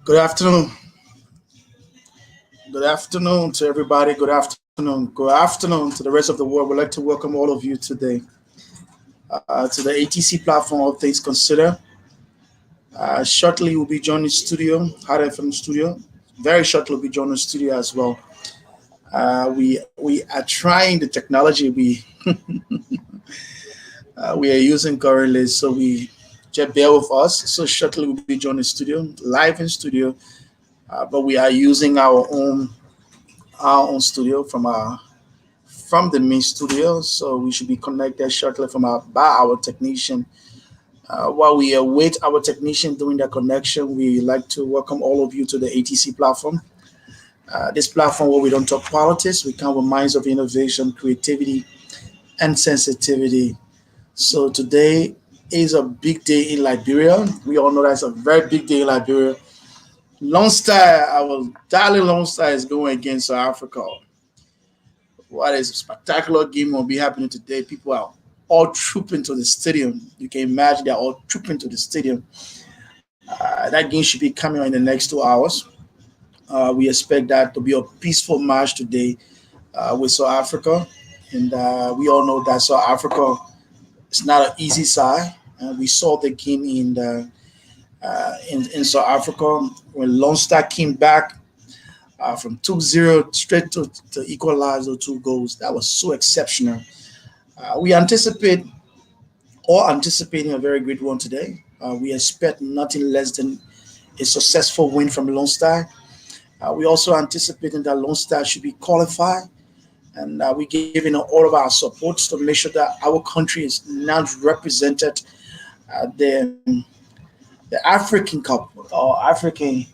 Good afternoon. Good afternoon to everybody. Good afternoon. Good afternoon to the rest of the world. We'd like to welcome all of you today to the ATC Platform, All Things Consider. Shortly, we'll be joining studio, Hard FM studio. Very shortly, we'll be joining studio as well. We are trying the technology we are using currently, so we just bear with us. So shortly, we'll be joining studio, live in studio, but we are using our own studio from the main studio. So we should be connected shortly from our technician. While we await our technician doing the connection, we like to welcome all of you to the ATC platform. This platform where we don't talk politics, we come with minds of innovation, creativity, and sensitivity. So today is a big day in Liberia. We all know that's a very big day in Liberia. Lone Star, our darling Lone Star is going against South Africa. What is a spectacular game will be happening today. People are all trooping to the stadium. You can imagine they're all trooping to the stadium. That game should be coming on in the next 2 hours. We expect that to be a peaceful match today with South Africa. And we all know that South Africa is not an easy side. We saw the game in South Africa when Lone Star came back from 2-0 straight to equalize the two goals. That was so exceptional. We anticipating a very great one today. We expect nothing less than a successful win from Lone Star. We also anticipating that Lone Star should be qualified, and we're giving all of our support to make sure that our country is now represented at the African Cup or African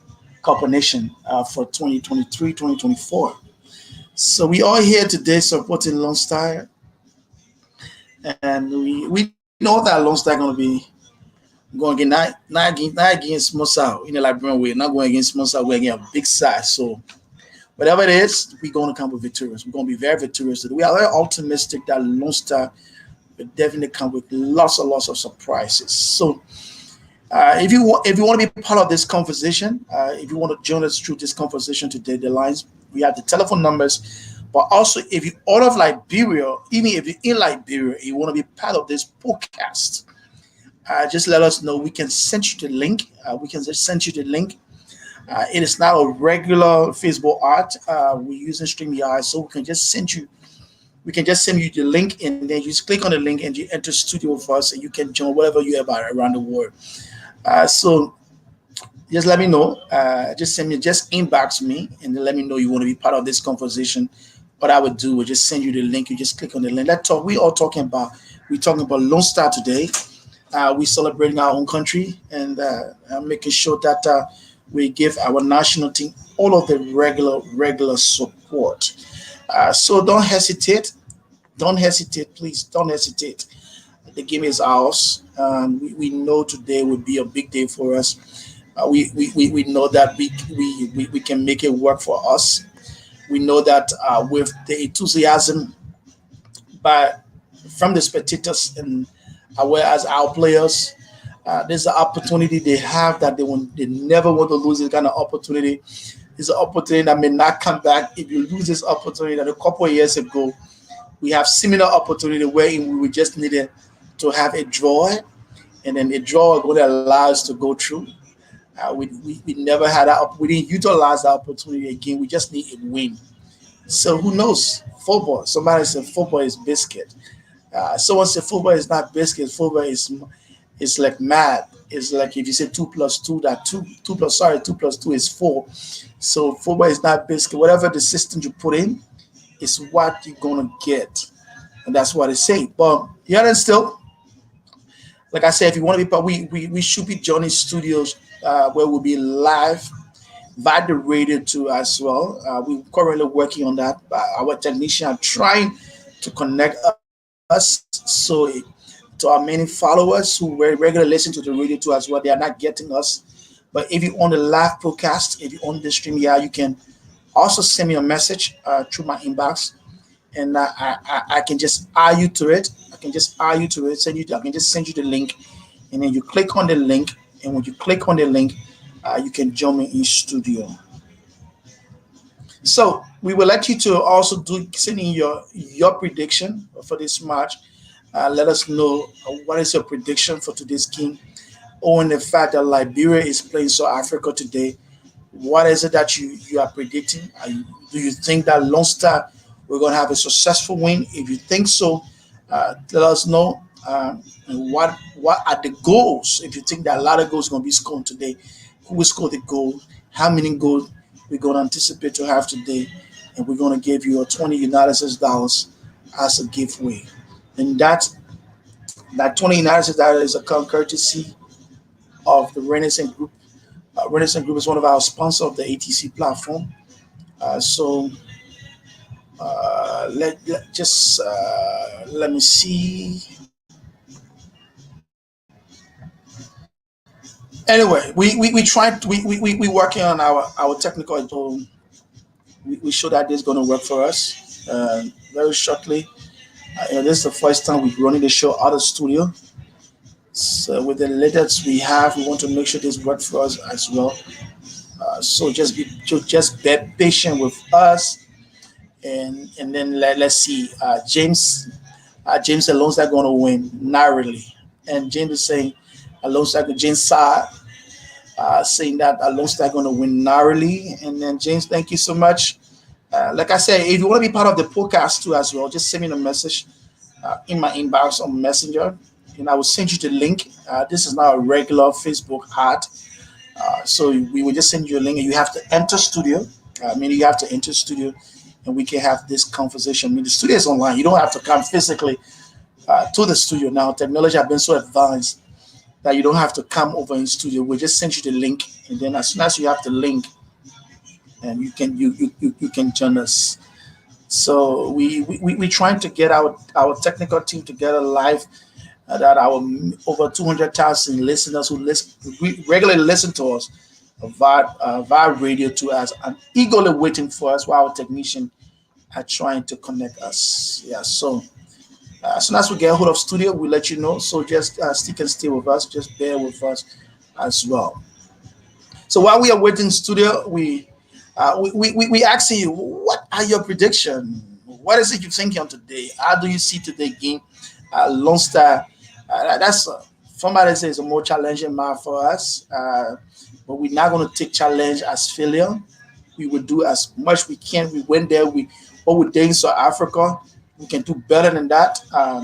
Cup of Nation for 2023-2024. So we are here today supporting Lone Star, and we know that Lone Star going to be going against not against Mosa in the Liberian way, not going against Mosa, we're against a big side. So whatever it is, we're going to come with victorious. We're going to be very victorious today. We are very optimistic that Lone Star will definitely come with lots of surprises. So if you want to be part of this conversation, if you want to join us through this conversation today, the lines we have the telephone numbers. But also, if you out of Liberia, even if you're in Liberia, you want to be part of this podcast, just let us know. We can send you the link. We can just send you the link. It is not a regular Facebook art. We're using StreamYard, so we can just send you the link, and then you just click on the link and you enter studio with us, and you can join whatever you have around the world. So just let me know. Just inbox me, and then let me know you want to be part of this conversation. What I would do is just send you the link. You just click on the link. Let's talk. We're talking about Lone Star today. We're celebrating our own country and making sure that we give our national team all of the regular support. So don't hesitate, please don't hesitate. The game is ours. We know today will be a big day for us. We know that we can make it work for us. We know that with the enthusiasm by from the spectators and whereas our players, there's an opportunity they have that they never want to lose this kind of opportunity. It's an opportunity that may not come back if you lose this opportunity. That a couple of years ago, we have similar opportunity wherein we just needed to have a draw, and then a draw would allow us to go through. We never had that. We didn't utilize the opportunity again. We just need a win. So who knows? Football. Somebody said football is biscuit. Someone said football is not biscuit. Football is like math. It's like if you say two plus two, that two plus two is four. So football is not biscuit. Whatever the system you put in is what you're gonna get, and that's what it say. But yeah, then still, like I said, if you want to be part, we should be joining studios where we'll be live via the radio too as well. We're currently working on that. Our technician are trying to connect us so to our many followers who regularly listen to the radio too as well. They are not getting us. But if you on the live broadcast, if you on the stream, yeah, you can also send me a message through my inbox, and I can just add you to it. I can just add you to it. I can just send you the link, and then you click on the link. And when you click on the link, you can join me in studio. So we will let you to also do send in your prediction for this match. Let us know what is your prediction for today's game, owing the fact that Liberia is playing South Africa today. What is it that you are predicting? Do you think that Lone Star we're going to have a successful win? If you think so, let us know. And what are the goals? If you think that a lot of goals are going to be scored today, who will score the goal? How many goals we're going to anticipate to have today? And we're going to give you a 20 United States dollars as a giveaway. And that 20 United States dollars is a courtesy of the Renaissance Group. Renaissance Group is one of our sponsors of the ATC platform. So let me see. Anyway, we tried we working on our technical. We show that this is going to work for us very shortly. This is the first time we're running the show out of studio. So with the latest we have, we want to make sure this works for us as well. So just be patient with us, and then let's see. James Alonso going to win narrowly, and James is saying James saying that Alonso going to win narrowly, and then James, thank you so much. Like I said, if you want to be part of the podcast too as well, just send me a message in my inbox on Messenger, and I will send you the link. This is not a regular Facebook ad. So we will just send you a link, and you have to enter studio. I mean, you have to enter studio, and we can have this conversation. I mean, the studio is online. You don't have to come physically to the studio now. Technology has been so advanced that you don't have to come over in studio. We just send you the link, and then as soon as you have the link, and you can join us. So we trying to get our technical team together live. That our over 200,000 listeners who regularly listen to us via radio to us and eagerly waiting for us while our technician are trying to connect us. Yeah, so as soon as we get a hold of studio, we'll let you know. So just stick and stay with us. Just bear with us as well. So while we are waiting studio, we asking you, what are your prediction? What is it you're thinking on today? How do you see today game? Lone Star, that's somebody says a more challenging match for us, but we're not going to take challenge as failure. We will do as much we can. We went there. What we did in South Africa, we can do better than that.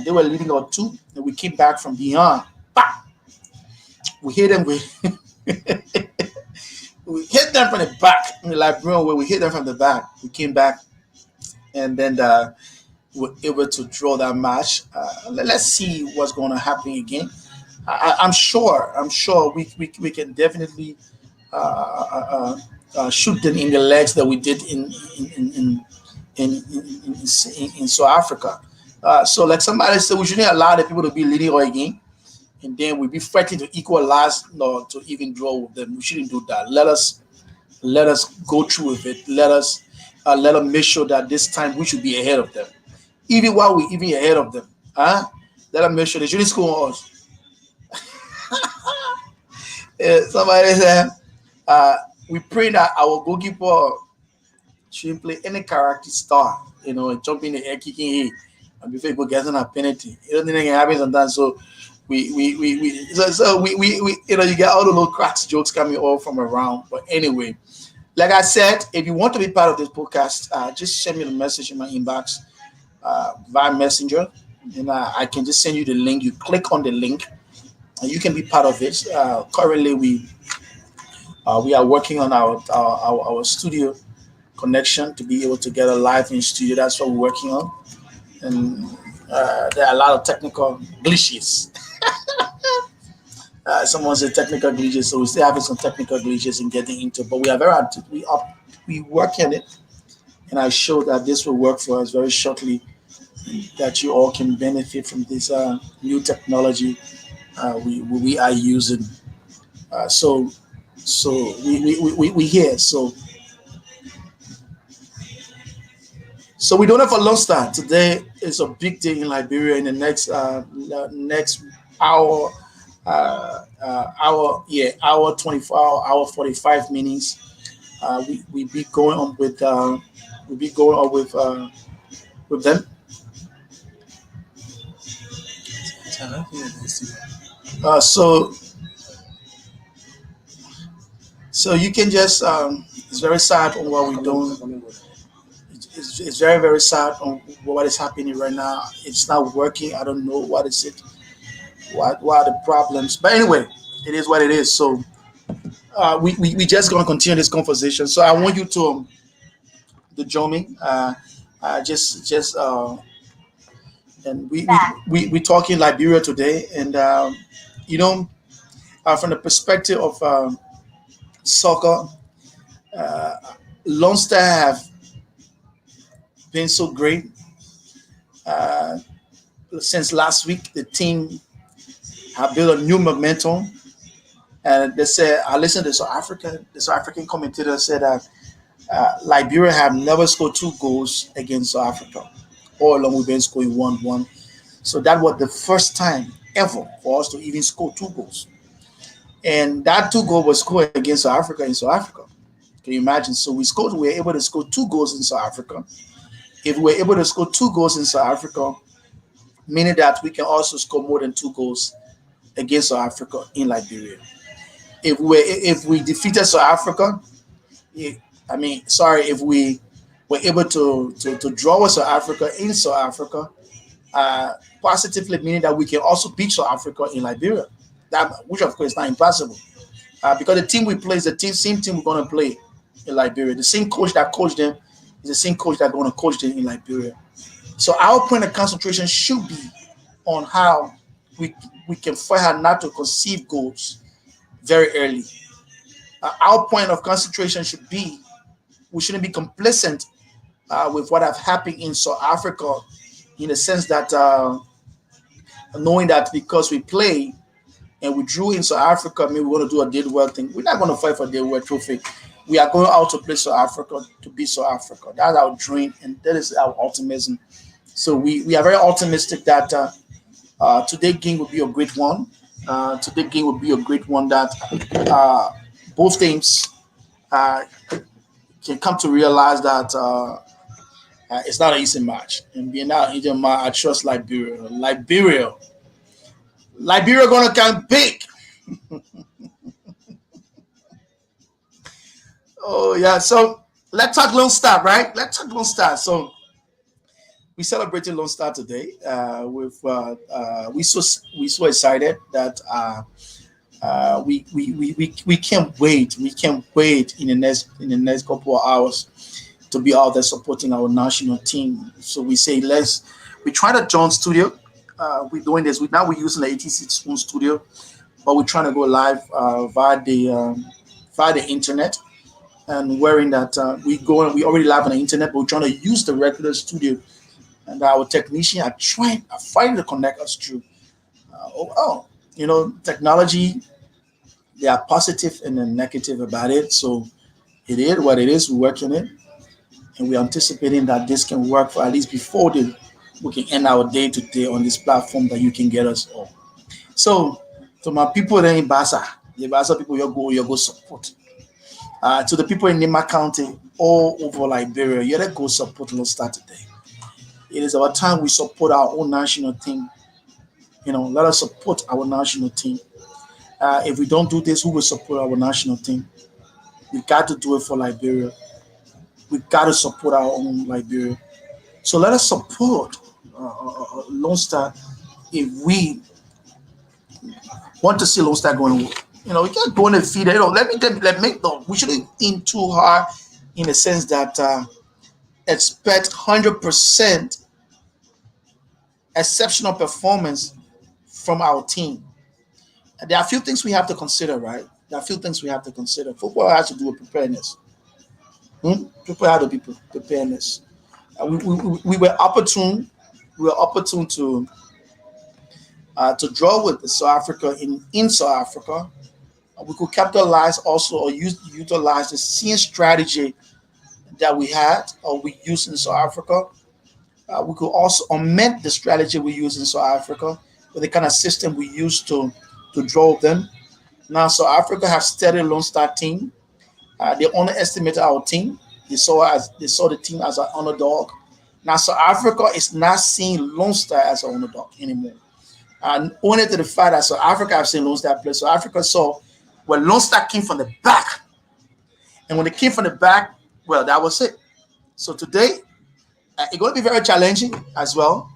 They were leading on two, and we came back from beyond. Bah! We hit them with we hit them from the back in the Liberian way. We hit them from the back. We came back, and then we were able to draw that match. Let's see what's going to happen again. I'm sure. We can definitely shoot them in the legs that we did in South Africa. So like somebody said, we shouldn't allow the people to be leading our game, and then we be fighting to equalize or to even draw with them. We shouldn't do that. Let us go through with it. Let them make sure that this time we should be ahead of them, even while we even ahead of them. Let them make sure they shouldn't score on us. Somebody said, we pray that our goalkeeper shouldn't play any character star, jump in the air, kicking here, and before people getting a penalty. You don't think it can happen sometimes. So we you get all the little cracks jokes coming all from around. But anyway, like I said, if you want to be part of this podcast, just send me the message in my inbox via Messenger, and I can just send you the link. You click on the link, and you can be part of it. Currently, we are working on our studio connection to be able to get a live in studio. That's what we're working on, and there are a lot of technical glitches. Someone said technical glitches, so we're still having some technical glitches in getting into. But we are we work on it, and I show that this will work for us very shortly. That you all can benefit from this new technology we are using. So we here. So we don't have a long start. Today is a big day in Liberia. In the next hour, hour 24 hour 45 minutes. We be going on with we be going on with them. So you can just it's very sad on what we're doing. It's very very sad on what is happening right now. It's not working. I don't know what is it. What are the problems? But anyway, it is what it is. So we just gonna continue this conversation. So I want you to join me. Just and we talking Liberia today, and you know from the perspective of soccer, uh, Lone Star have been so great uh, since last week. The team have built a new momentum, and they said I listened to the South African commentator said that Liberia have never scored two goals against South Africa. All along we've been scoring 1-1. So that was the first time ever for us to even score two goals. And that two goal was scored against South Africa in South Africa. Can you imagine? So we were able to score two goals in South Africa. If we were able to score two goals in South Africa, meaning that we can also score more than two goals against South Africa in Liberia. If we defeated South Africa, eh, I mean, sorry, if we were able to draw with South Africa in South Africa, uh, positively meaning that we can also beat South Africa in Liberia. That which of course is not impossible because the team we play is the same team we're going to play in Liberia. The same coach that coached them is the same coach that's going to coach them in Liberia. So our point of concentration should be on how we we can find out not to conceive goals very early. Our point of concentration should be we shouldn't be complacent with what have happened in South Africa, in the sense that knowing that because we play and we drew in South Africa, maybe we're going to do a dead world thing. We're not going to fight for dead world trophy. We are going out to play South Africa to beat South Africa. That's our dream, and that is our optimism. So we are very optimistic that today game will be a great one. Today game will be a great one that uh, both teams uh, can come to realize that it's not an easy match. And being not an easy match, I trust Liberia. Liberia gonna come big. Oh yeah. So let's talk Lone Star, right? Let's talk Lone Star. So we celebrated Lone Star today. With we so excited that we can't wait. We can't wait in the next couple of hours to be out there supporting our national team. So we say we try to join studio. We're doing this. We're using the ATC studio, but we're trying to go live via the internet. And wearing that we already live on the internet, but we're trying to use the regular studio. And our technician are fighting to connect us through. Technology. They are positive and then negative about it. So it is what it is. We're working it, and we're anticipating that this can work for at least before we can end our day today on this platform that you can get us all. So to my people there in Basa, the Basa people you go support. To the people in Nima County all over Liberia, you gotta go support Lone Star today. It is our time we support our own national team. Let us support our national team. If we don't do this, who will support our national team? We got to do it for Liberia. We got to support our own Liberia. So let us support Lone Star if we want to see Lone Star going. We can't go in the feed. Let me no. We shouldn't aim too hard in the sense that expect 100% exceptional performance from our team. And there are a few things we have to consider, right? There are a few things we have to consider. Football has to do with preparedness. People have to be preparedness. We were opportune. We were opportune to draw with the South Africa in South Africa. We could capitalize also or utilize the same strategy that we had or we used in South Africa. We could also amend the strategy we use in South Africa with the kind of system we used to to draw with them. Now South Africa have studied Lone Star team. They underestimated our team. They saw the team as an underdog. Now South Africa is not seeing Lone Star as an underdog anymore. And owing it to the fact that South Africa have seen Lone Star play. South Africa saw when Lone Star came from the back. And when they came from the back, well, that was it. So today, it's going to be very challenging as well.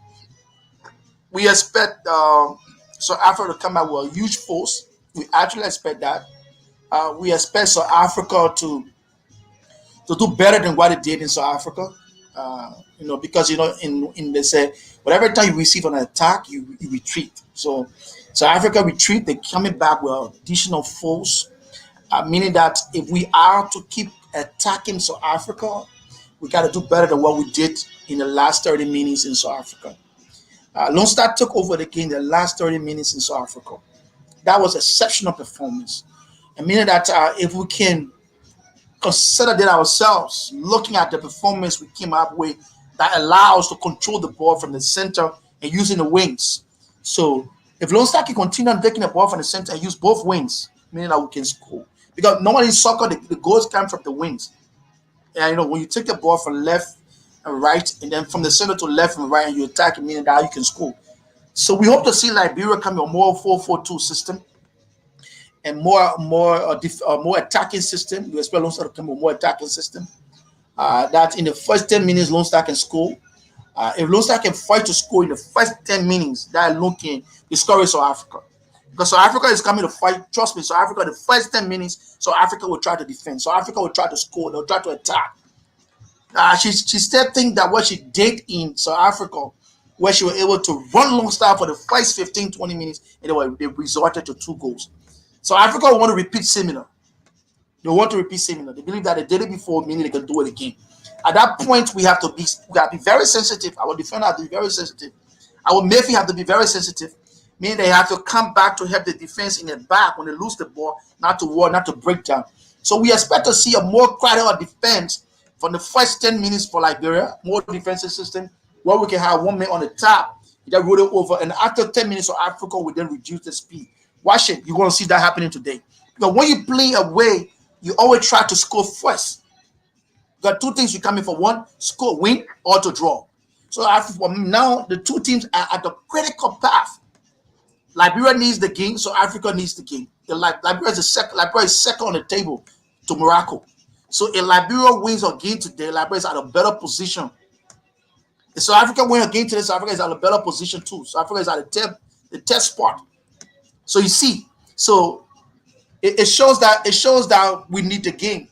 We expect South Africa to come out with a huge force. We actually expect that. We expect South Africa to do better than what it did in South Africa. Because in they say whatever time you receive an attack, you retreat. So South Africa retreat, they're coming back with additional force, meaning that if we are to keep attacking South Africa, we got to do better than what we did in the last 30 minutes in South Africa. Lone Star took over the game the last 30 minutes in South Africa. That was exceptional performance. And meaning that if we can consider that ourselves, looking at the performance we came up with that allows to control the ball from the center and using the wings. So if Lone Star can continue on taking the ball from the center and use both wings, meaning that we can score. Because normally in soccer, the goals come from the wings. And when you take the ball from left and right, and then from the center to left and right, and you attack, meaning that you can score. So we hope to see Liberia come with a more 4-4-2 system and more attacking system. We expect Lone Star to come with a more attacking system. That in the first 10 minutes, Lone Star can score. If Lone Star can fight to score in the first 10 minutes, that alone can discourage South Africa. Because South Africa is coming to fight. Trust me, South Africa, the first 10 minutes, South Africa will try to defend. South Africa will try to score. They'll try to attack. She still think that what she did in South Africa, where she was able to run Lone Star for the first 15, 20 minutes, and they resorted to 2 goals. So Africa want to repeat similar. They want to repeat similar. They believe that they did it before, meaning they can do it again. At that point, we have to be very sensitive. Our defender have to be very sensitive. Our midfield have to be very sensitive, meaning they have to come back to help the defense in the back when they lose the ball, not to war, not to break down. So we expect to see a more crowded defense from the first 10 minutes for Liberia, more defensive system, where we can have one man on the top, that roll it over, and after 10 minutes of Africa, we then reduce the speed. Watch it. You're going to see that happening today. Because when you play away, you always try to score first. You got 2 things you come in for: one, score, win, or to draw. So now the 2 teams are at the critical path. Liberia needs the game, so Africa needs the game. Liberia is second on the table to Morocco. So if Liberia wins a game today, Liberia is at a better position. If South Africa wins a game today, South Africa is at a better position too. South Africa is at the test spot. So you see, so it shows that we need the game.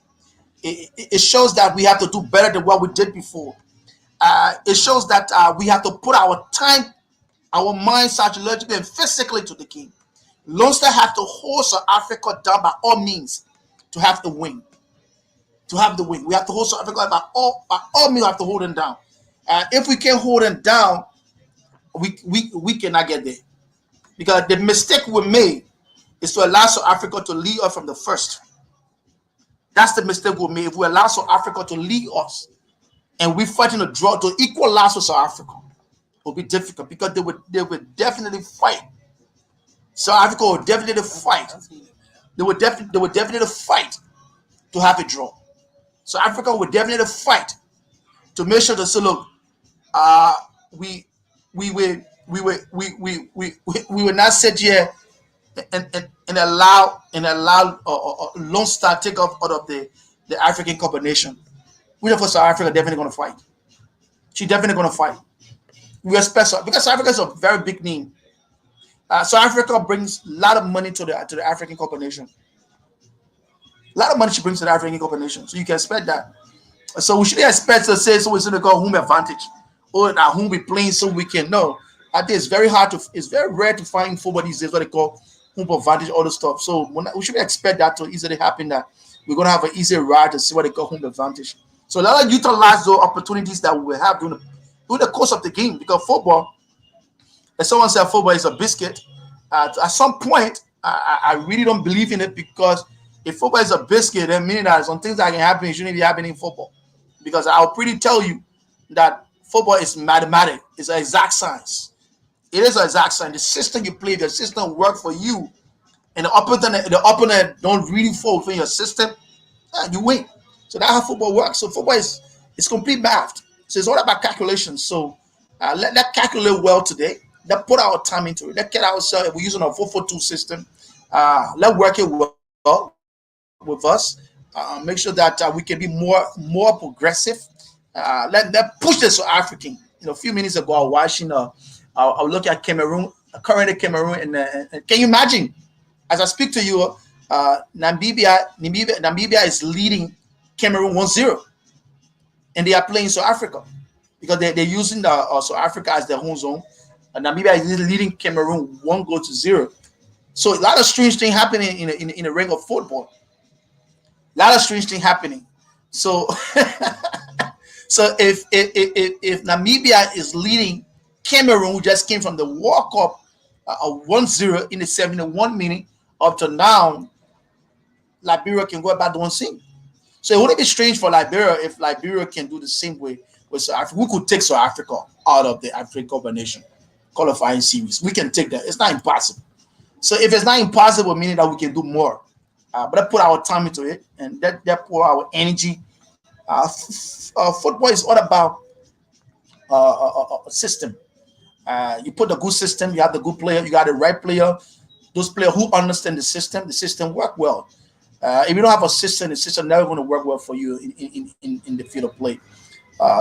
It shows that we have to do better than what we did before. It shows that we have to put our time, our mind, psychologically and physically to the game. Lone Star have to hold South Africa down by all means to have the win. To have the win, we have to hold South Africa by all means. We have to hold them down. If we can't hold them down, we cannot get there. Because the mistake we made is to allow South Africa to lead us from the first. That's the mistake we made. If we allow South Africa to lead us and we fighting a draw to equalize with South Africa, it will be difficult because they would definitely fight. South Africa will definitely fight. They would definitely fight to have a draw. So Africa would definitely fight to make sure to say, look, we will not sit here and allow Lone Star take off out of the African combination. We know for South Africa definitely going to fight. She's definitely going to fight. We expect because South Africa is a very big name. South Africa brings a lot of money to the African combination. A lot of money she brings to the African combination, so you can expect that. So we shouldn't expect to say so. It's going to go home advantage or at home we playing so we can know. I think it's very rare to find football these days what they call home advantage, all the stuff. So we shouldn't expect that to easily happen. That we're going to have an easy ride to see what they call home advantage. So let us utilize those opportunities that we will have during the course of the game, because football, as someone said, football is a biscuit. At some point, I really don't believe in it, because if football is a biscuit, then meaning that some things that can happen, it shouldn't be happening in football. Because I'll pretty tell you that football is mathematics. It's an exact science. It is an exact science. The system you play, the system work for you and the opponent don't really fall within your system, you win. So that's how football works. So football is complete math. So it's all about calculations. So let calculate well today. Let put our time into it. Let get ourselves. If we're using a 4-4-2 system, let work it well with us. Make sure that we can be more progressive. Let push this to African. A few minutes ago, I was watching. I look at Cameroon, currently Cameroon, and can you imagine? As I speak to you, Namibia is leading Cameroon 1-0, and they are playing South Africa because they're using the South Africa as their home zone. And Namibia is leading Cameroon 1-0. So a lot of strange things happening in the ring of football. A lot of strange things happening. So so if Namibia is leading Cameroon, who just came from the World Cup, 1-0 in the 71 minute, up to now, Liberia can go about doing the same. So it wouldn't be strange for Liberia if Liberia can do the same way with South Africa. We could take South Africa out of the African Cup of Nations qualifying series. We can take that. It's not impossible. So if it's not impossible, meaning that we can do more. But let's put our time into it and that pour our energy. Football is all about a system. You put the good system, you have the good player, you got the right player. Those players who understand the system work well. If you don't have a system, the system never going to work well for you in the field of play.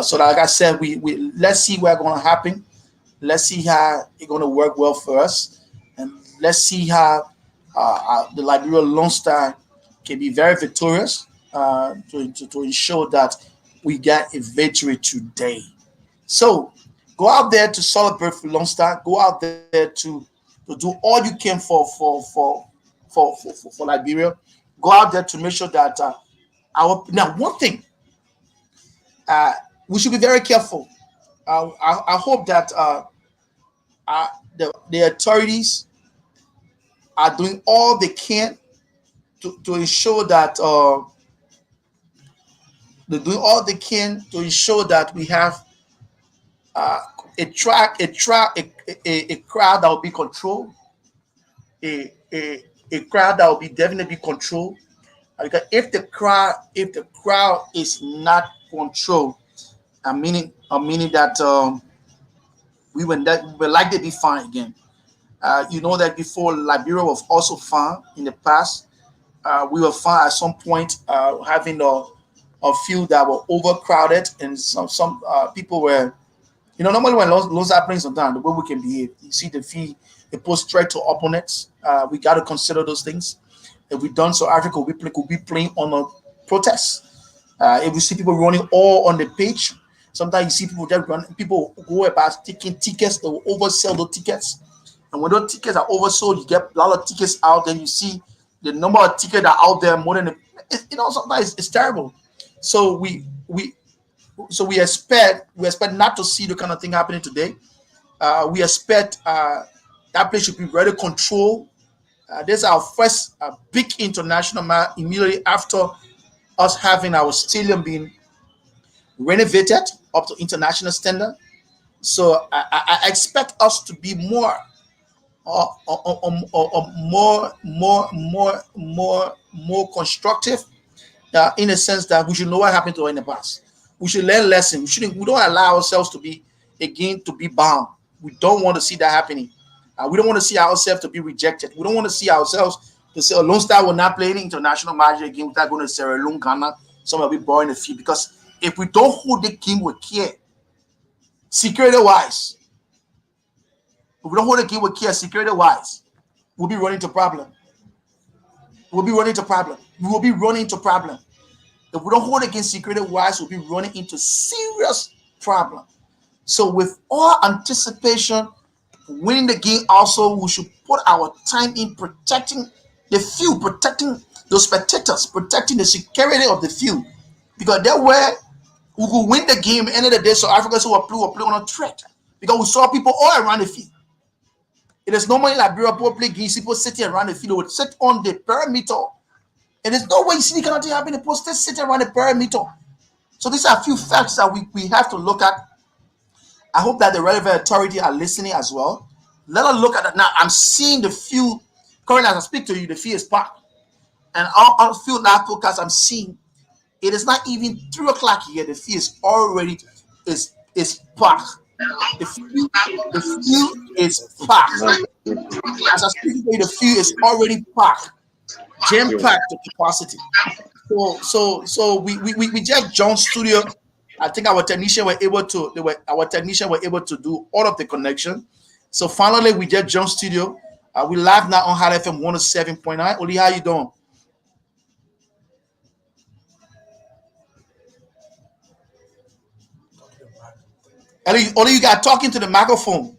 So like I said, we let's see what's going to happen. Let's see how it's going to work well for us, and let's see how the Liberia Lone Star can be very victorious to ensure that we get a victory today. So go out there to celebrate for Lone Star. Go out there to do all you can for Liberia. Go out there to make sure that our now one thing uh, we should be very careful. I hope that the authorities are doing all they can to ensure that they're doing all they can to ensure that we have uh, a crowd that will be controlled, a crowd that will be definitely controlled. Because if the crowd is not controlled, meaning that we will likely be fined again. You know that before Liberia was also fined in the past. We were fined at some point having a field that were overcrowded, and some people were. Normally when loans are playing sometimes, the way we can behave, you see the fee, they post threat to opponents. We got to consider those things. If we done so, Africa will be playing on a protest. If we see people running all on the pitch, sometimes you see people just run. People go about taking tickets. They will oversell the tickets, and when those tickets are oversold, you get a lot of tickets out. Then you see the number of tickets that are out there more than sometimes it's terrible. So we expect not to see the kind of thing happening today. We expect that place should be very controlled. This is our first big international match immediately after us having our stadium being renovated up to international standard. So I expect us to be more constructive in a sense that we should know what happened to us in the past. We should learn lessons. We don't allow ourselves to be again to be bound. We don't want to see that happening. We don't want to see ourselves to be rejected. We don't want to see ourselves to say, "Oh, Lone Star will not play any international match again without going to Sierra Leone, Ghana. Some will be boring the field." Because if we don't hold the game with care, security wise, if we don't hold the game with care, security wise, we'll be running into problem. We'll be running into problem. We will be running into problem. If we don't hold against security wise, we'll be running into serious problem. So with all anticipation, winning the game also, we should put our time in protecting the field, protecting the spectators, protecting the security of the field. Because that way we could win the game at the end of the day, so Africans who will play on a threat. Because we saw people all around the field. It is normally Liberia people play games, people sitting around the field would sit on the perimeter. And there's no way you see the kind of thing happening. People still sitting around the perimeter. So these are a few facts that we have to look at. I hope that the relevant authority are listening as well. Let us look at it now. I'm seeing the few Currently, as I speak to you, the field is packed. And on field live podcast I'm seeing, it is not even 3 o'clock here. The field is already is packed. The field is packed. As I speak to you, the field is already packed, jam packed to capacity. So we just joined studio. I think our technician were able to our technician were able to do all of the connection. So finally we just joined studio. We live now on Hot FM 107.9. Oli, how you doing? Oli, you got talking to the microphone.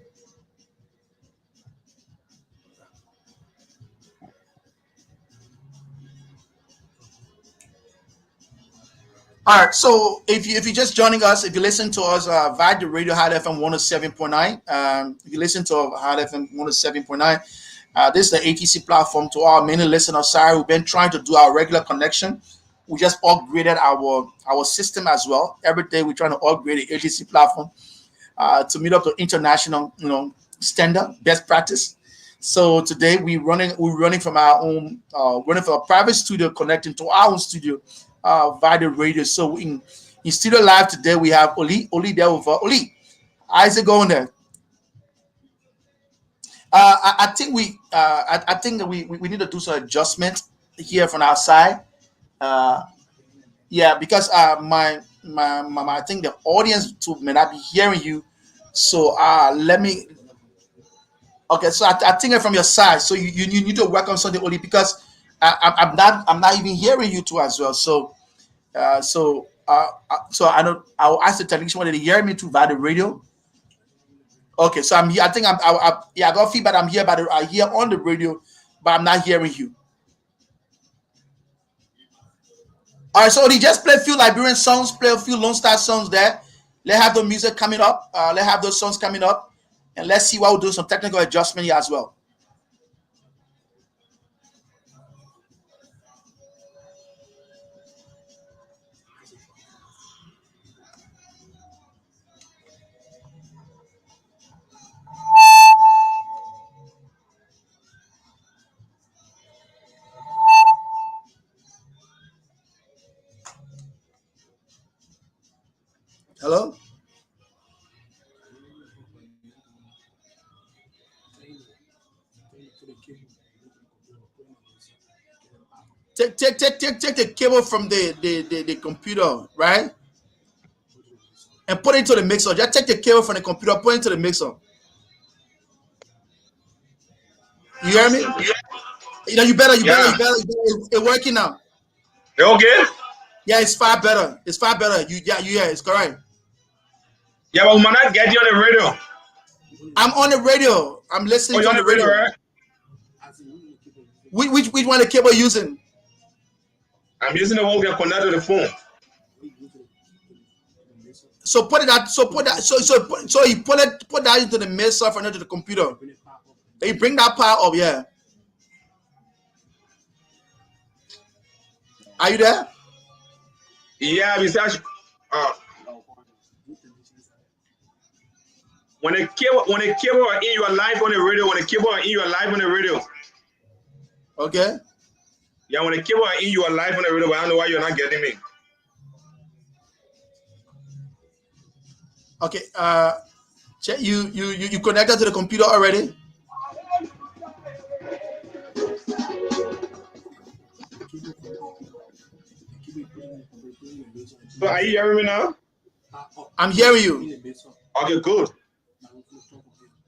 All right. So if you're just joining us, if you listen to us via the radio Hot FM 107.9, if you listen to Hot FM 107.9, this is the ATC platform. To our many listeners, sorry, we've been trying to do our regular connection. We just upgraded our system as well. Every day we're trying to upgrade the ATC platform to meet up to international, standard best practice. So today we're running from our own running from a private studio connecting to our own studio via the radio. So in studio live today we have Oli there with Oli. How's it going there? I think I think that we need to do some adjustment here from our side. Uh, yeah, because my I think the audience too may not be hearing you. So let me. Okay, so I think from your side. So you need to work on something only because I'm not even hearing you too as well. So I don't. I'll ask the technician whether they hear me too via the radio. Okay, so I'm here. I think yeah, I got feedback. I'm here, but I hear on the radio, but I'm not hearing you. All right, so they just play a few Liberian songs, play a few Lone Star songs there. Let's have the music coming up. Let's have those songs coming up, and let's see what we'll do some technical adjustment here as well. Hello. Take the cable from the computer, right, and put it into the mixer. Just take the cable from the computer, put it into the mixer. You hear me? Yeah. It's working now. You okay? Yeah, it's far better. It's far better. Yeah, it's correct. Yeah, but we might not get you on the radio. I'm on the radio. I'm Oh, listening to you're on on the the radio, radio. right? Which one the cable using? I'm using the one we can connect to the phone. So put it out. So put that. So you put that into the mail software, not to the computer. Then you bring that power up. Yeah. Are you there? Yeah, besides, uh, when the cable are in, you are live on the radio. When the cable are in, you are live on the radio. Okay. Yeah, when the cable are in, you are live on the radio. But I don't know why you're not getting me. Okay. You connected to the computer already? So are you hearing me now? I'm hearing you. Okay, good,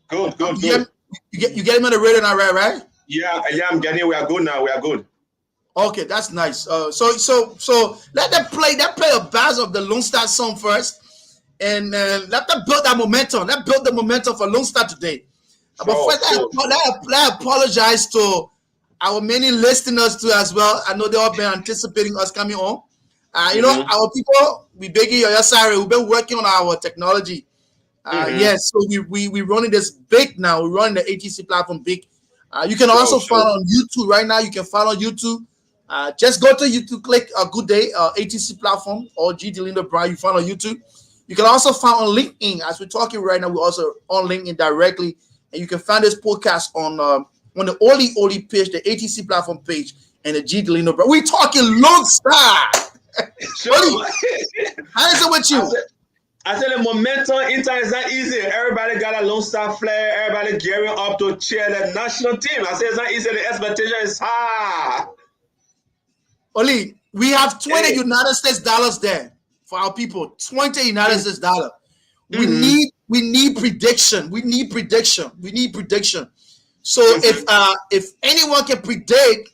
good, good, You good. get you get him on the radio now, right? Yeah, I'm getting it. We are good now. We are good. Okay, that's nice. So let them play. Let play a buzz of the Lone Star song first, and let them build that momentum. Let build the momentum for Lone Star today. But Sure, first, sure. let apologize to our many listeners too as well. I know they all been anticipating us coming on. Mm-hmm. Our people, we begging your sorry. We've been working on our technology. Mm-hmm. Yes, so we running this big now. We're running the ATC platform big. You can Sure, also find sure. on YouTube right now. You can find on YouTube. Just go to YouTube, click a good day ATC platform or G Delindo Brown. You find on YouTube. You can also find on LinkedIn. As we're talking right now, we're also on LinkedIn directly, and you can find this podcast on the only page, the ATC platform page, and the G Delino, bro. We talking Lone Star. Oli, Sure. how is it with I you? said, I said the momentum Inter is not easy. Everybody got a Lone Star flair. Everybody gearing up to cheer the national team. I said it's not easy. The expectation is high. Oli, we have 20 Hey. United States dollars there for our people. 20 United States dollar. We Mm-hmm. need prediction. We need prediction. We need prediction. So Mm-hmm. if anyone can predict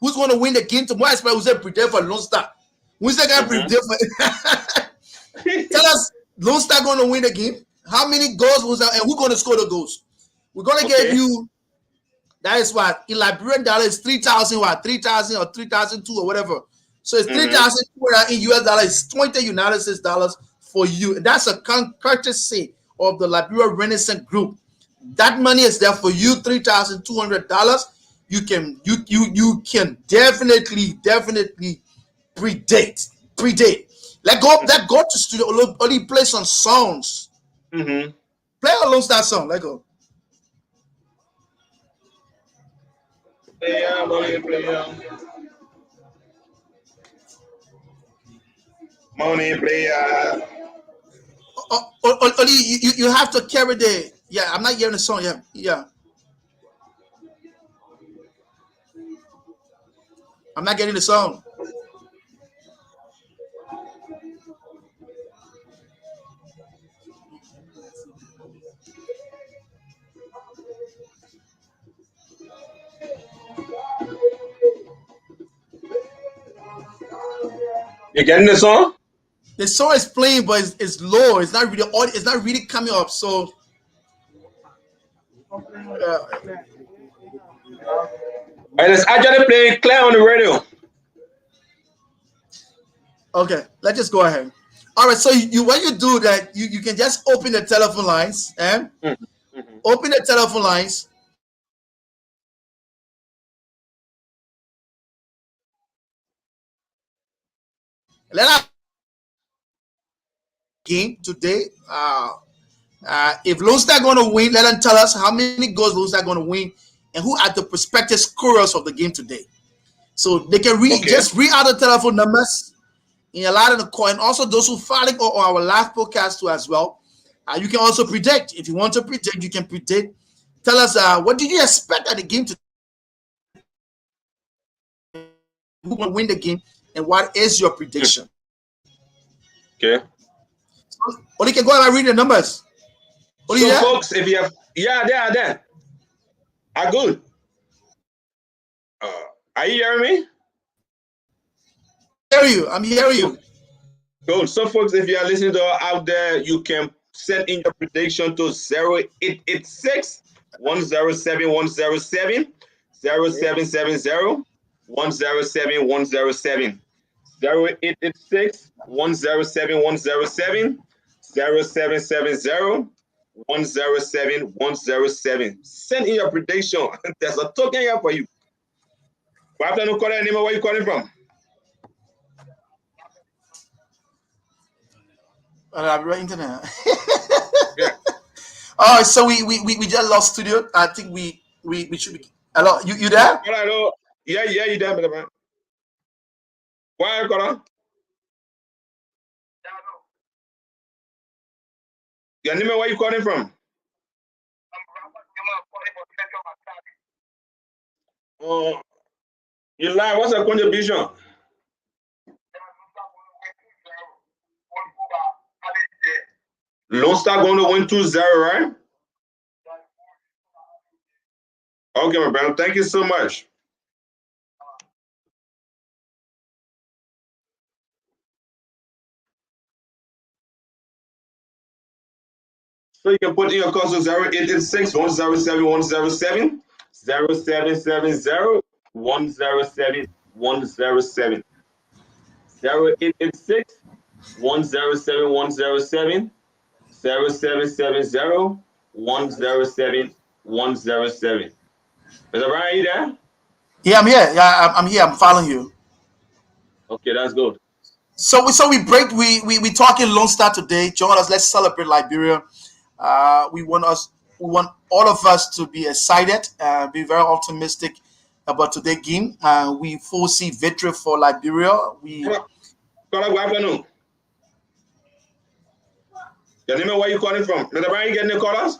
who's going to win the game tomorrow, I expect who's predict for Lone Star. Who's that guy Mm-hmm. predict for? Tell us, Lone Star going to win the game? How many goals was that, and who's going to score the goals? We're going to give Okay. you. That is what in Liberian dollar is 3,000 what 3,000 or 3,002 or whatever. So it's Mm-hmm. 3,200 in US dollars. It's 20 United States dollars for you. That's a courtesy of the Liberia Renaissance Group. That money is there for you. $3,200. You can definitely predict. Let go to studio. Only play some songs. Mm-hmm. Play a Lone Star song. Let go. Player, money player. Money player. Only you have to carry the. Yeah, I'm not hearing the song. Yeah. I'm not getting the song. You getting the song? The song is playing, but it's low. It's not really. It's not really coming up. So And it's actually playing clear on the radio. okay, let's just go ahead. All right. So you when you do that, you can just open the telephone lines and Mm-hmm. Mm-hmm. open the telephone lines. Let us game today. If Lone Star going to win, let them tell us how many goals Lone Star going to win and who are the prospective scorers of the game today. So they can Okay. just read out the telephone numbers in a lot of the call, and also those who following on our last podcast too as well. You can also predict. If you want to predict, you can predict. Tell us what did you expect at the game today? Who going to win the game, and what is your Mm. prediction? Okay. Only can go ahead and read the numbers. Only So, there? folks, if you have, yeah, they are there. Are good. Uh, are you hearing me? I'm hearing you. I'm hearing Good. you. Good. So, folks, if you are listening to out there, you can send in your prediction to 0886 107 107 0770 107 107 0886 107 107 0770 107 107. Send in your prediction. There's a token here for you. What after no call anymore? Where you calling from? I'll be right internet. Yeah. All right, so we just lost studio. I think we should be. Hello, you there? All right, oh, yeah, yeah, you done, man. Why, Cora? Your name, where you calling from? Oh, you lie. What's the contribution? Lone Star going to win 2-0, right? Okay, my brother. Thank you so much. So you can put in your console 0886 107 107 0770 107 107 0886 107 107 0770 107 107. Is that right? Are you there? Yeah, I'm here. Yeah, I'm here. I'm following you. Okay, that's good. So we break. We talking Lone Star today. Join us. Let's celebrate Liberia. We want us. we want all of us to be excited, be very optimistic about today's game. We foresee victory for Liberia. We Caller, good afternoon. Your name and where you calling from? Mr. Brian, you getting the callers?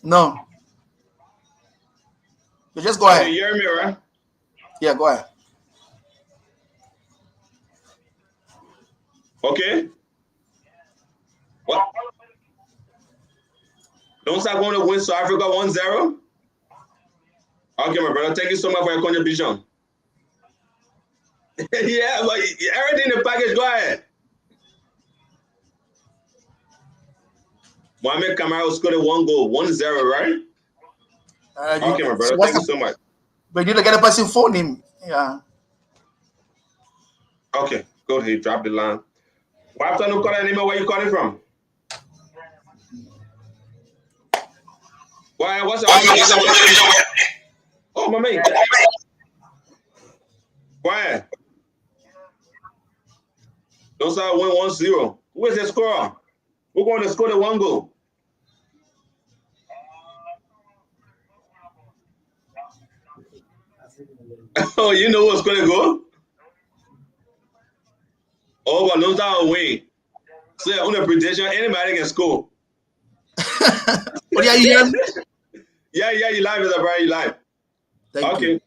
no, so just go Oh, you ahead. hear me, right? Yeah, go ahead. Okay. What? Don't start going to win South Africa 1-0. Okay, my brother. Thank you so much for your contribution. Yeah, but everything in the package, go ahead. Mohamed Kamara scored a 1 goal, 1-0, right? Okay, my So brother. what's Thank you the, so much. but you need to get a person phone him. Yeah. Okay, go ahead. Drop the line. What afternoon caller name? Where you calling from? Why? What's up? Oh, my man. Why? Don't start win 1-0. Who is the scorer? Who's going to score the 1 goal? Oh, you know what's going to go? Oh, but don't start win. So, on the prediction, anybody can score. Oh yeah, you hear me? Yeah, you live, Mr. Brian. You live. Thank you. Okay.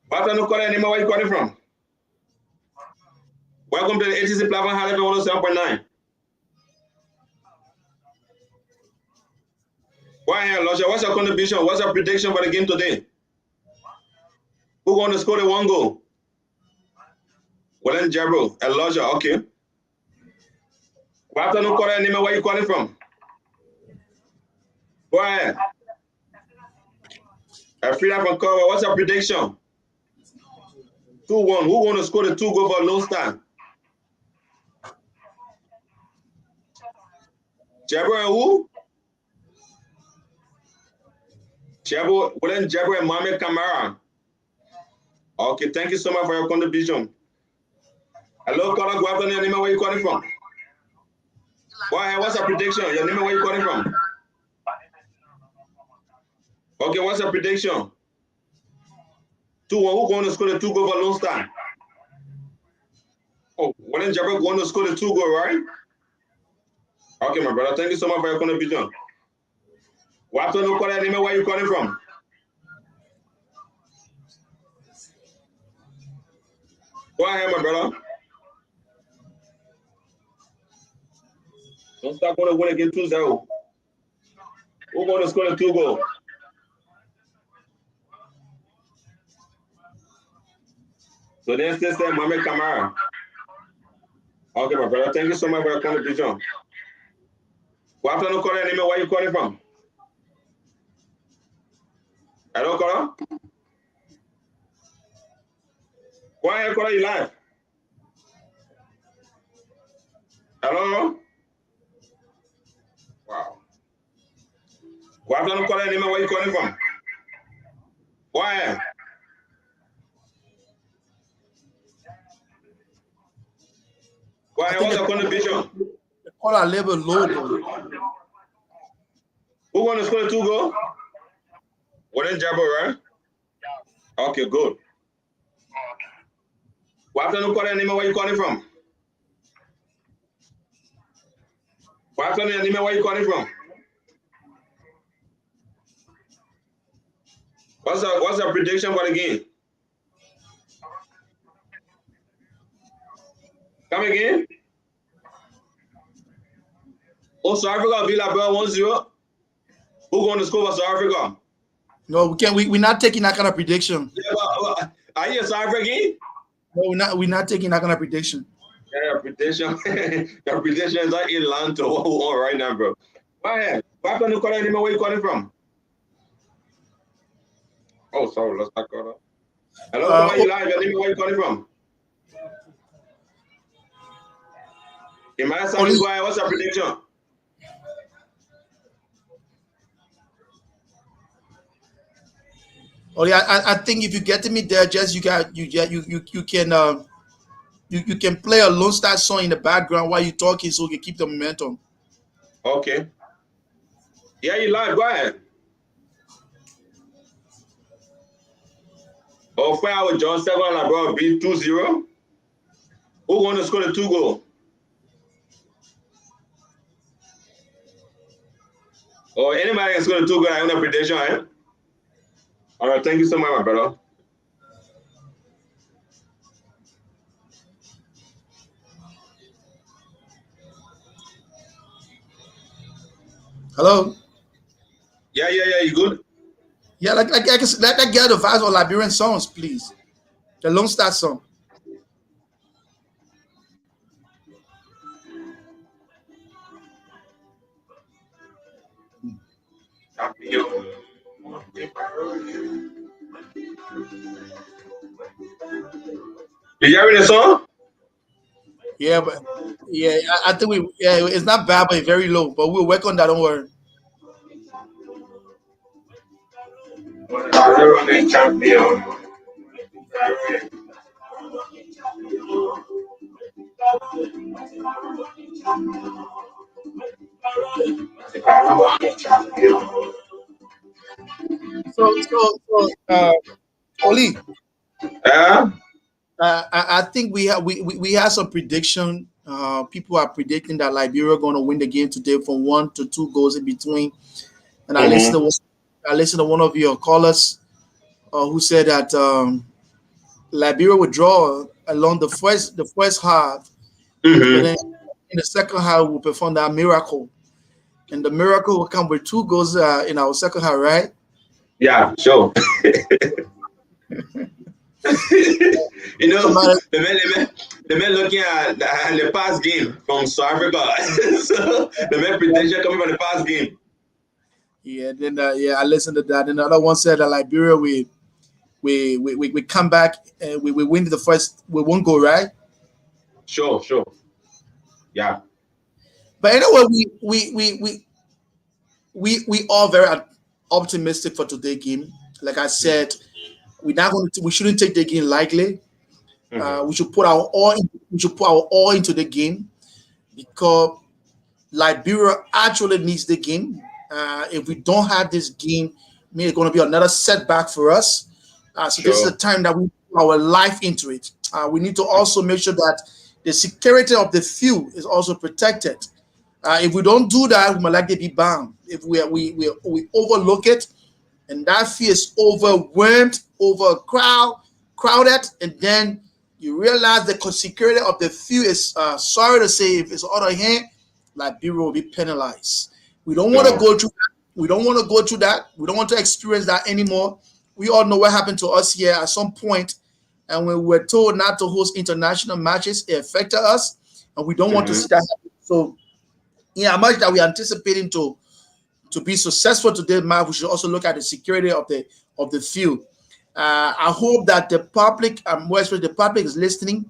What afternoon caller name? Where you calling from? Welcome to the ATC Platform, High Level 107.9. Why here, Losha? What's your contribution? What's your prediction for the game today? Who's going to score the 1 goal? Well, then, Jabro and Losha. Okay. What afternoon caller name? Where you calling from? Go ahead. Frida from cover. What's your prediction? 2-1. Who's going to score the 2 goal for Lone Star? Jabro and who? Jabro, William Jabro and Mohamed Kamara. Okay, thank you so much for your contribution. Hello, caller. Go after your name and where you calling from? Go ahead. What's your prediction? Your name and where you calling from? Okay, what's your prediction? 2-1. Who's going to score the 2 goal for Lone Star? Oh, William Jabro going to score the 2 goal, right? Okay, my brother. Thank you so much for your contribution. What afternoon caller name and where you calling from? Go ahead, my brother. Don't start going to win again 2-0. Who's going to score the 2 goal? So then still say Mohamed Kamara. Okay, my brother. Thank you so much for your contribution. What afternoon caller name and where you calling from? Hello, caller. Go ahead, caller. You live. Hello. Wow. What afternoon caller name and where you calling from? Go ahead. Go I ahead. think What's your contribution? the call a little low though. Who's going to score the 2 goal? Well, then Jabo, right? Okay, good. What afternoon caller name and where you calling from? What afternoon name and where you calling from? What's your prediction for the game? Come again? Oh, South Africa beat Liberia 1-0. Who's going to score for South Africa? No, we can't. We're not taking that kind of prediction. Yeah, but are you a South African? No, we're not taking that kind of prediction. Yeah, your prediction. Your prediction is like Atlanta 1-1 right now, bro. Go ahead. What afternoon caller name and where you calling from? Oh, sorry, let's not call up. Hello, caller, you live. Your name and where you calling from? In my service, go ahead. What's your prediction? Oh yeah, I think if you get to me there, just you can you can play a Lone Star song in the background while you're talking, so you can keep the momentum. Okay. Yeah, you live. Go ahead. Oh, 4 hours, John 7 Labrador beat 2-0. Who going to score the 2 goal? Or anybody can score the 2 goal. I own a prediction, eh? All right, thank you so much, my brother. Hello. Yeah, you good? Yeah, let that get the vibes of Liberian songs, please. The Lone Star song. Did you hear the song? Yeah, but yeah, I think it's not bad, but it's very low. But we'll work on that. Don't worry. Champion. So, Oli, Yeah. I think we have some prediction. People are predicting that Liberia going to win the game today from 1 to 2 goals in between. And Mm-hmm. I listened to one of your callers who said that Liberia would draw along the first half, but Mm-hmm. then in the second half we'll perform that miracle, and the miracle will come with 2 goals in our second half, right? Yeah, sure. You know, Somebody, the man looking at the past game from South Africa. So the man prediction coming from the past game. yeah. Then I listened to that. And the other one said that Liberia we come back and we win the first with 1 goal, right? Sure. Yeah. But anyway, we all very optimistic for today's game. Like I said, we shouldn't take the game lightly. Mm-hmm. We should put our all into the game because Liberia actually needs the game. If we don't have this game, maybe it's going to be another setback for us. So this is the Sure. time that we put our life into it. We need to also make sure that the security of the field is also protected. If we don't do that, we might likely be bound. If we overlook it, and that field is overwhelmed, crowded, and then you realize the security of the field is, sorry to say, if it's on the other hand, Liberia will be penalized. We don't want to Sure. go through that. We don't want to go through that. We don't want to experience that anymore. We all know what happened to us here at some point, and when we were told not to host international matches, it affected us, and we don't want to Mm-hmm. see that happen. So, yeah, much that we're anticipating to be successful today, Mark, we should also look at the security of the field. I hope that the public, more especially the public, is listening.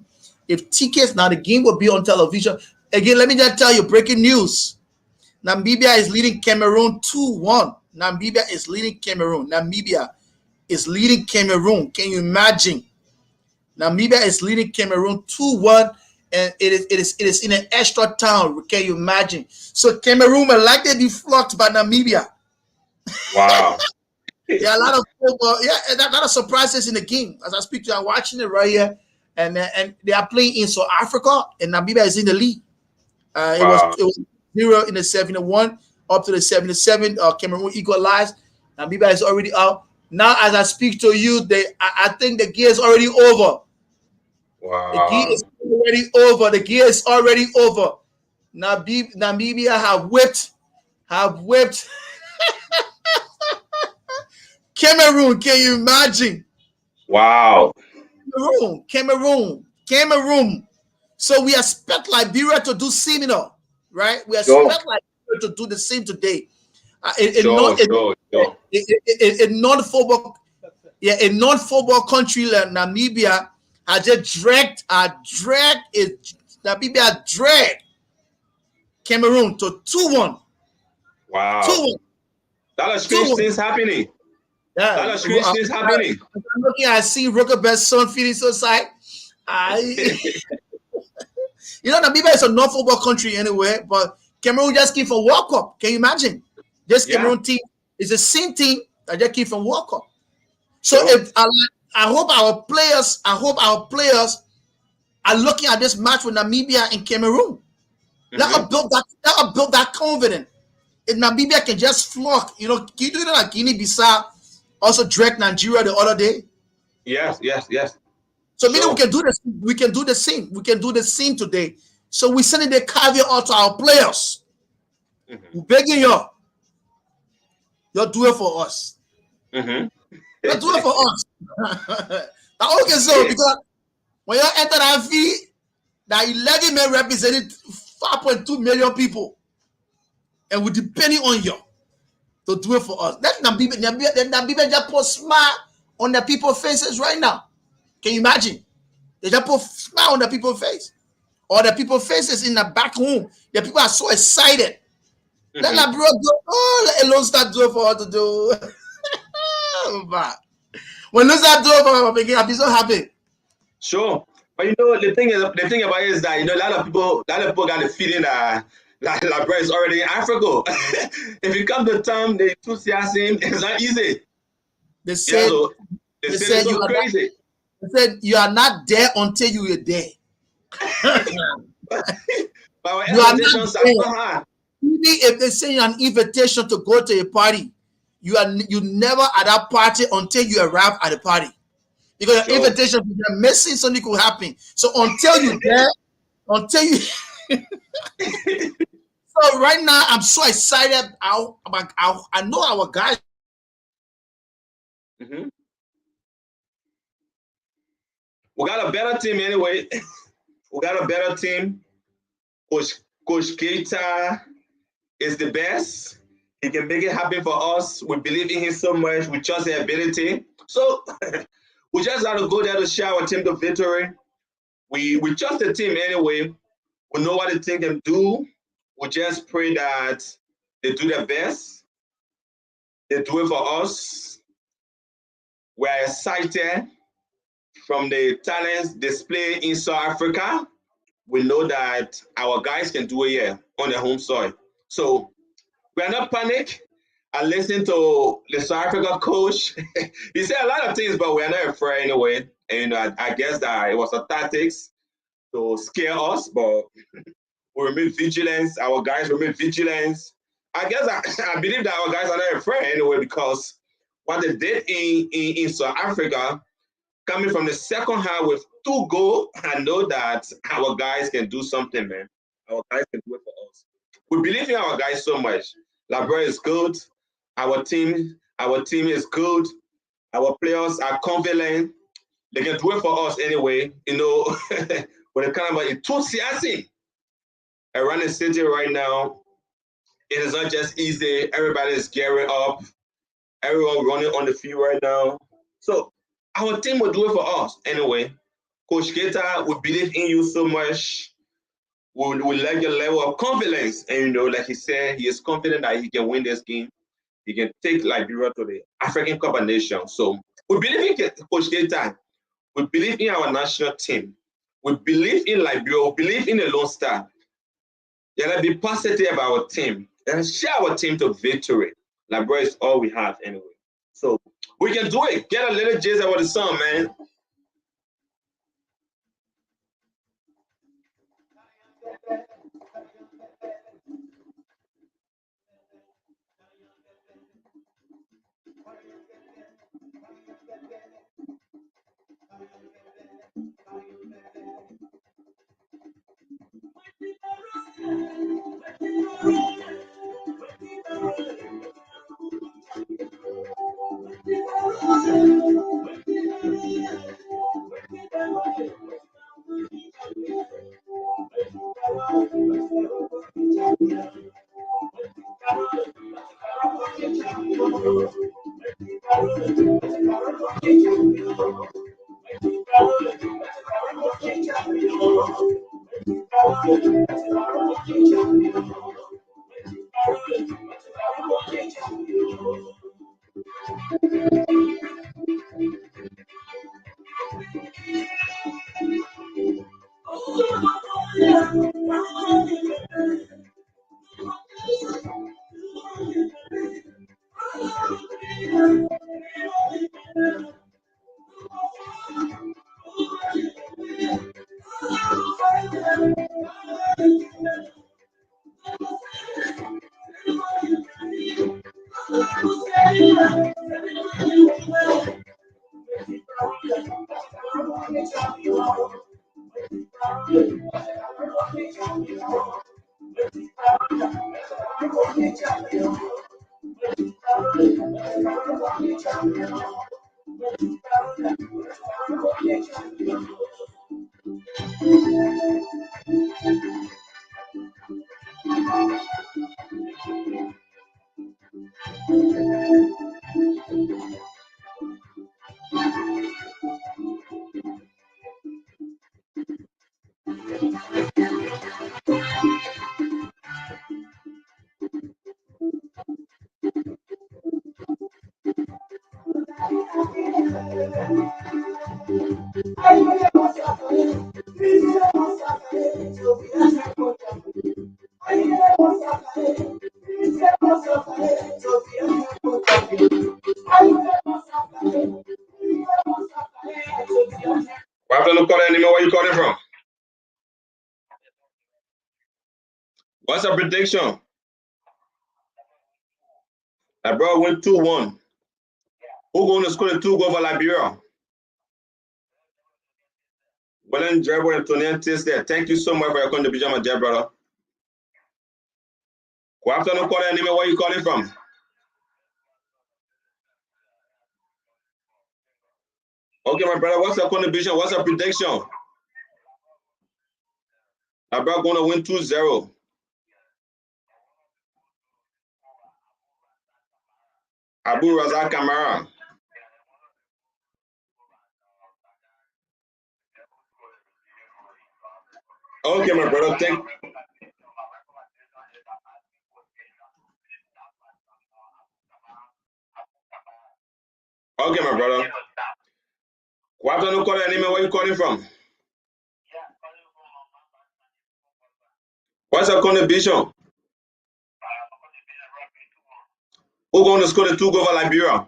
If tickets now, the game will be on television again. Let me just tell you, breaking news: Namibia is leading Cameroon 2-1. Namibia is leading Cameroon. Namibia is leading Cameroon. Can you imagine? Namibia is leading Cameroon 2-1, and it is in an extra time. Can you imagine? So Cameroon will likely be flocked by Namibia. Wow. Yeah, a lot of football. Yeah, and a lot of surprises in the game. As I speak to you, I'm watching it right here, and they are playing in South Africa, and Namibia is in the lead. Wow. It was 0 in the 71 up to the 77. Cameroon equalized. Namibia is already out. Now, as I speak to you, I think the gear is already over. The gear Wow. is already over. The gear is already over. Namibia have whipped Cameroon. Can you imagine? Wow. Cameroon. So we expect Liberia to do similar, right? We Sure. expect Liberia to do the same today. Sure. Sure. Sure. In non-football, yeah, a non-football country like Namibia has just Namibia dragged Cameroon to 2-1. Wow. 2-1. That are strange 2-1. things happening. Yeah. That are strange things happening. I'm looking, I see Rookabet's son feeling so sad. I Namibia is a non-football country anyway, but Cameroon just came from World Cup. Can you imagine? This Yeah. Cameroon team is the same team that just came from World Cup. So Sure. I hope our players are looking at this match with Namibia and Cameroon. Let Mm-hmm. us build that. Let us build that confidence. If Namibia can just flock, can you do that like Guinea-Bissau also dragged Nigeria the other day? Yes, yes, yes. So meaning we Sure. can do this. We can do the same. We can do the same today. So we sending the caveat out to our players. Mm-hmm. We're begging you do it for us. Mm-hmm. You do it for us. Now, okay, so Yeah. because when you enter that fee, that 11 men represented 5.2 million people, and we're depending on you to do it for us. Let Namibia just put smile on the people's faces right now. Can you imagine? They just put smile on the people's face. Or the people's faces in the back home. The people are so excited. Let Mm-hmm. that bro do. Oh, let Alone start doing for us to do. Oh, man. When Alone start doing for us, I'll be so happy. Sure. But the thing about it is that a lot of people got the feeling that Labra is already in Africa. If you come to town, the enthusiasm is not easy. They Yeah, said so the they city is said you so are not crazy. they said you are not there until you are there. But our You are not expectations are there. so high. Even if they send you an invitation to go to a party, you never at that party until you arrive at the party. Because your Sure. invitation, if you're missing, something could happen. So until you there, until you so right now I'm so excited. I know our guys. Hmm. We got a better team anyway. We got a better team. Coach Coach Keita is the best. He can make it happen for us. We believe in him so much. We trust his ability. So we just got to go there to share our team to victory. We trust the team anyway. We know what the team can do. We just pray that they do their best. They do it for us. We're excited from the talents displayed in South Africa. We know that our guys can do it here on their home soil. So we are not panic. I listened to the South Africa coach. He said a lot of things, but we are not afraid anyway. And I guess that it was a tactics to scare us, but we remain vigilant. Our guys remain vigilant. I guess I believe that our guys are not afraid anyway because what they did in South Africa, coming from the second half with 2 goals, I know that our guys can do something, man. Our guys can do it for us. We believe in our guys so much. Labra is good. Our team is good. Our players are confident. They can do it for us anyway. When it comes about enthusiasm around the city right now, it is not just easy. Everybody is gearing up. Everyone running on the field right now. So our team will do it for us anyway. Coach Keita, we believe in you so much. We like your level of confidence. And like he said, he is confident that he can win this game. He can take Liberia to the African Cup of Nations. So we believe in Coach Keita. We believe in our national team. We believe in Liberia. We believe in the Lone Star. Yeah, let's be positive about our team and share our team to victory. Liberia is all we have anyway. So we can do it. Get a little jizz over the sun, man. Why don't you call anymore? Where you calling from? What's the prediction? My brother went 2-1. Who going to score the 2 goal for Liberia? Well done, Jerry and Tony and Taste. Thank you so much for your contribution, my dear brother. Good afternoon, caller. Anyway, where you calling from? Okay, my brother, what's your contribution? What's your prediction? My brother going to win 2-0. Abu Razak Kamara. Okay, my brother, Okay, my brother. Good afternoon, caller. Anyway, where you calling from? What's your contribution? Who going to score the 2 goal for Liberia?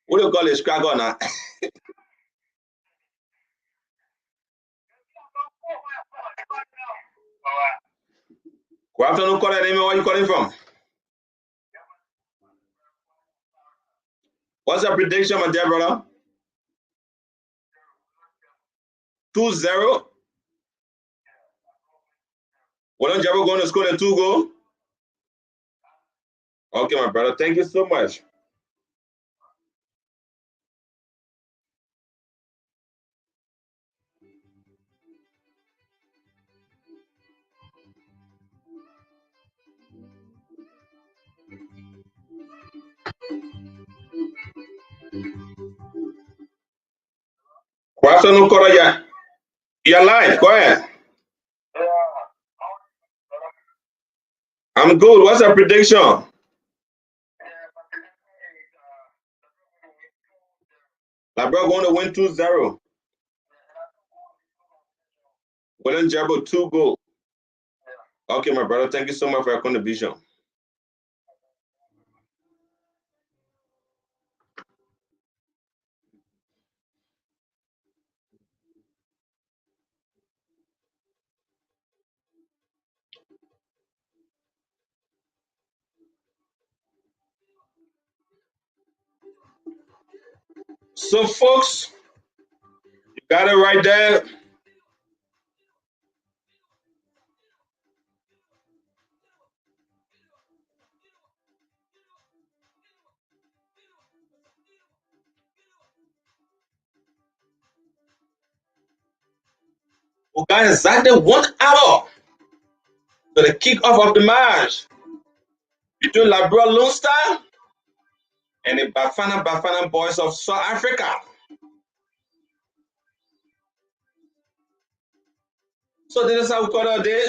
What do you call it? Chicago now? Good afternoon, caller. Anyway, where you calling from? What's your prediction, my dear brother? 2-0. Well done, Jabo going to score the 2 goal. Okay, my brother. Thank you so much. Good afternoon, caller. You're live. Go ahead. I'm good. What's your prediction? My brother going to win 2-0. Well done, Jabo 2 goal. Okay, my brother. Thank you so much for your contribution. So, folks, you got it right there. We got exactly 1 hour to the kickoff of the match between Liberia Lone Star and the Bafana boys of South Africa. So this is how we call it a day.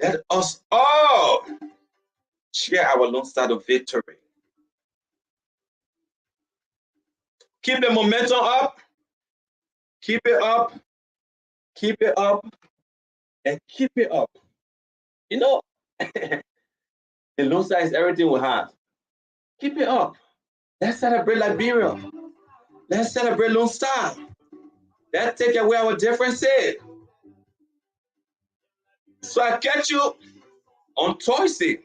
Let us all cheer our Lone Star to victory. Keep the momentum up. Keep it up. Keep it up. And keep it up. You know, the Lone Star is everything we have. Keep it up. Let's celebrate Liberia. Let's celebrate Lone Star. Let's take away our differences. So I catch you on Thursday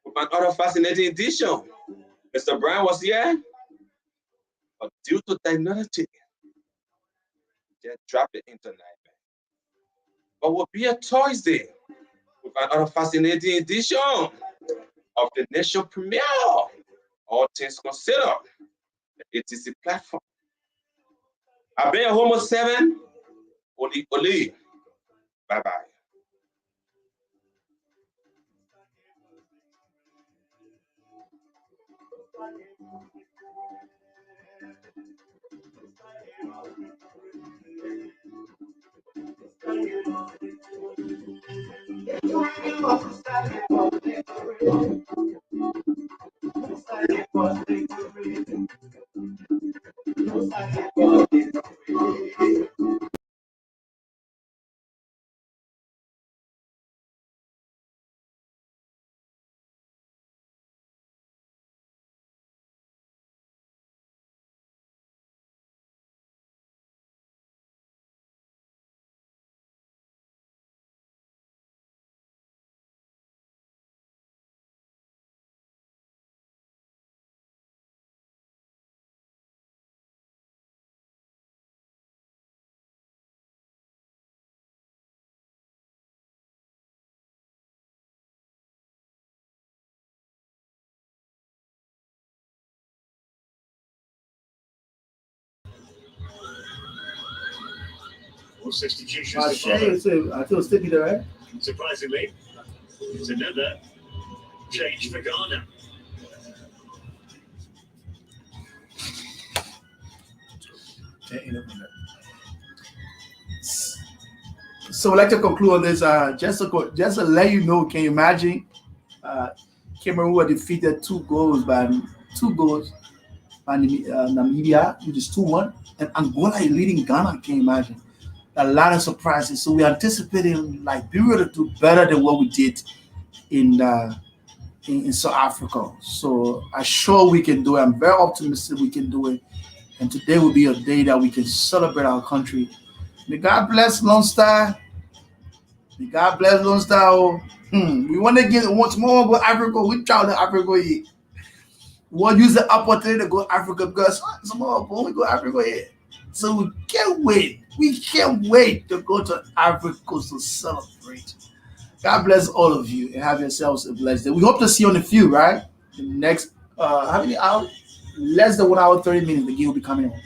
with another fascinating edition. Mr. Brian was here, but due to technology, just dropped the internet. But we'll be a Thursday with another fascinating edition of the nation premiere. All things considered, the ATC platform. I've been your Homo 7, Oli Oli. Bye bye. All substitutions. I feel sticky there, right? Surprisingly, it's another change for Ghana. So I'd like to conclude on this. Just to let you know, can you imagine? Uh, Cameroon were defeated 2 goals by Namibia, which is 2-1, and Angola is leading Ghana. Can you imagine? A lot of surprises. So we're anticipating Liberia to do better than what we did in in South Africa. So I'm sure we can do it. I'm very optimistic we can do it. And today will be a day that we can celebrate our country. May God bless Lone Star. May God bless Lone Star. Oh. We want to get once more go Africa. We try to Africa here. We'll use the opportunity to go Africa because some more we go Africa here. So we can't wait. We can't wait to go to Africa to celebrate. God bless all of you and have yourselves a blessed day. We hope to see you on the field, right? The next how many hours? Less than 1 hour, 30 minutes. The game will be coming on.